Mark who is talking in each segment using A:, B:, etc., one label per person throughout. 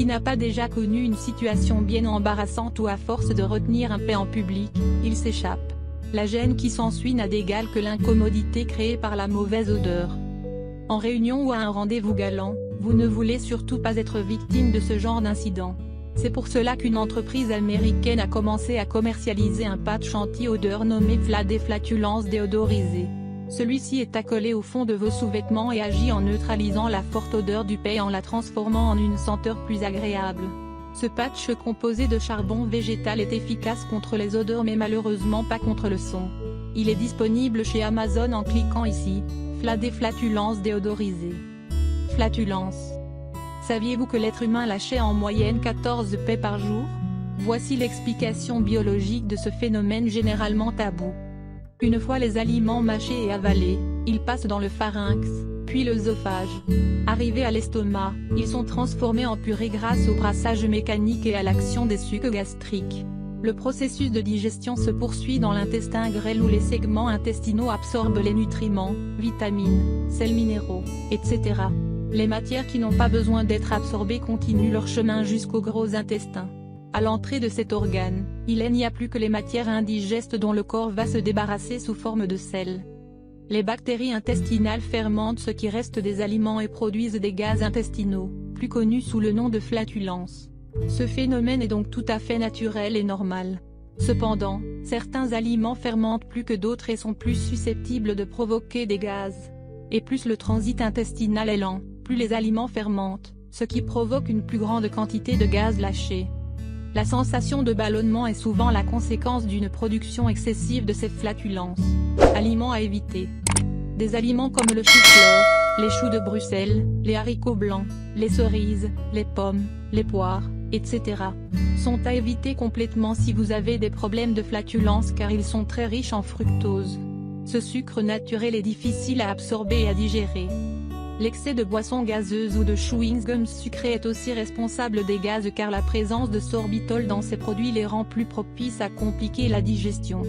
A: Qui n'a pas déjà connu une situation bien embarrassante où à force de retenir un paix en public, il s'échappe? La gêne qui s'ensuit n'a d'égal que l'incommodité créée par la mauvaise odeur. En réunion ou à un rendez-vous galant, vous ne voulez surtout pas être victime de ce genre d'incident. C'est pour cela qu'une entreprise américaine a commencé à commercialiser un patch anti-odeur nommé FLAD, flatulence déodorisée. Celui-ci est accolé au fond de vos sous-vêtements et agit en neutralisant la forte odeur du paix en la transformant en une senteur plus agréable. Ce patch composé de charbon végétal est efficace contre les odeurs mais malheureusement pas contre le son. Il est disponible chez Amazon en cliquant ici, FLAD, flatulence déodorisée. Flatulence. Saviez-vous que l'être humain lâchait en moyenne 14 paix par jour? Voici l'explication biologique de ce phénomène généralement tabou. Une fois les aliments mâchés et avalés, ils passent dans le pharynx, puis l'œsophage. Arrivés à l'estomac, ils sont transformés en purée grâce au brassage mécanique et à l'action des sucs gastriques. Le processus de digestion se poursuit dans l'intestin grêle où les segments intestinaux absorbent les nutriments, vitamines, sels minéraux, etc. Les matières qui n'ont pas besoin d'être absorbées continuent leur chemin jusqu'au gros intestin. À l'entrée de cet organe, il n'y a plus que les matières indigestes dont le corps va se débarrasser sous forme de sel. Les bactéries intestinales fermentent ce qui reste des aliments et produisent des gaz intestinaux, plus connus sous le nom de flatulence. Ce phénomène est donc tout à fait naturel et normal. Cependant, certains aliments fermentent plus que d'autres et sont plus susceptibles de provoquer des gaz. Et plus le transit intestinal est lent, plus les aliments fermentent, ce qui provoque une plus grande quantité de gaz lâchés. La sensation de ballonnement est souvent la conséquence d'une production excessive de ces flatulences. Aliments à éviter. Des aliments comme le chou-fleur, les choux de Bruxelles, les haricots blancs, les cerises, les pommes, les poires, etc. sont à éviter complètement si vous avez des problèmes de flatulence car ils sont très riches en fructose. Ce sucre naturel est difficile à absorber et à digérer. L'excès de boissons gazeuses ou de chewing-gums sucrés est aussi responsable des gaz car la présence de sorbitol dans ces produits les rend plus propices à compliquer la digestion.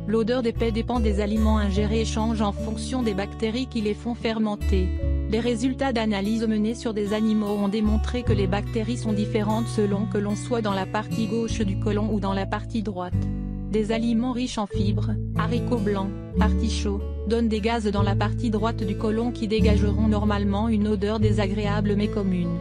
A: L'odeur des paix dépend des aliments ingérés et change en fonction des bactéries qui les font fermenter. Les résultats d'analyses menées sur des animaux ont démontré que les bactéries sont différentes selon que l'on soit dans la partie gauche du côlon ou dans la partie droite. Des aliments riches en fibres, haricots blancs, artichauts, donnent des gaz dans la partie droite du côlon qui dégageront normalement une odeur désagréable mais commune.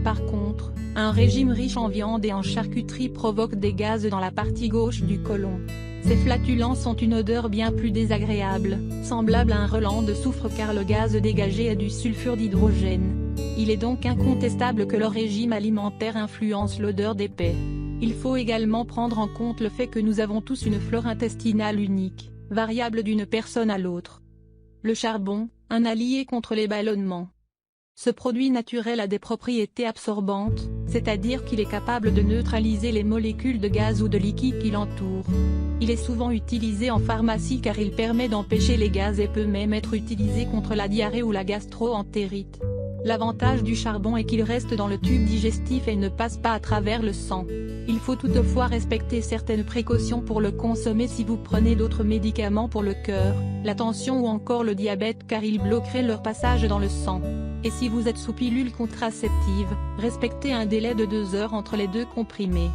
A: Par contre, un régime riche en viande et en charcuterie provoque des gaz dans la partie gauche du côlon. Ces flatulences ont une odeur bien plus désagréable, semblable à un relent de soufre car le gaz dégagé est du sulfure d'hydrogène. Il est donc incontestable que leur régime alimentaire influence l'odeur des paix. Il faut également prendre en compte le fait que nous avons tous une flore intestinale unique, variable d'une personne à l'autre. Le charbon, un allié contre les ballonnements. Ce produit naturel a des propriétés absorbantes, c'est-à-dire qu'il est capable de neutraliser les molécules de gaz ou de liquide qui l'entourent. Il est souvent utilisé en pharmacie car il permet d'empêcher les gaz et peut même être utilisé contre la diarrhée ou la gastro-entérite. L'avantage du charbon est qu'il reste dans le tube digestif et ne passe pas à travers le sang. Il faut toutefois respecter certaines précautions pour le consommer si vous prenez d'autres médicaments pour le cœur, la tension ou encore le diabète car ils bloqueraient leur passage dans le sang. Et si vous êtes sous pilule contraceptive, respectez un délai de 2 heures entre les deux comprimés.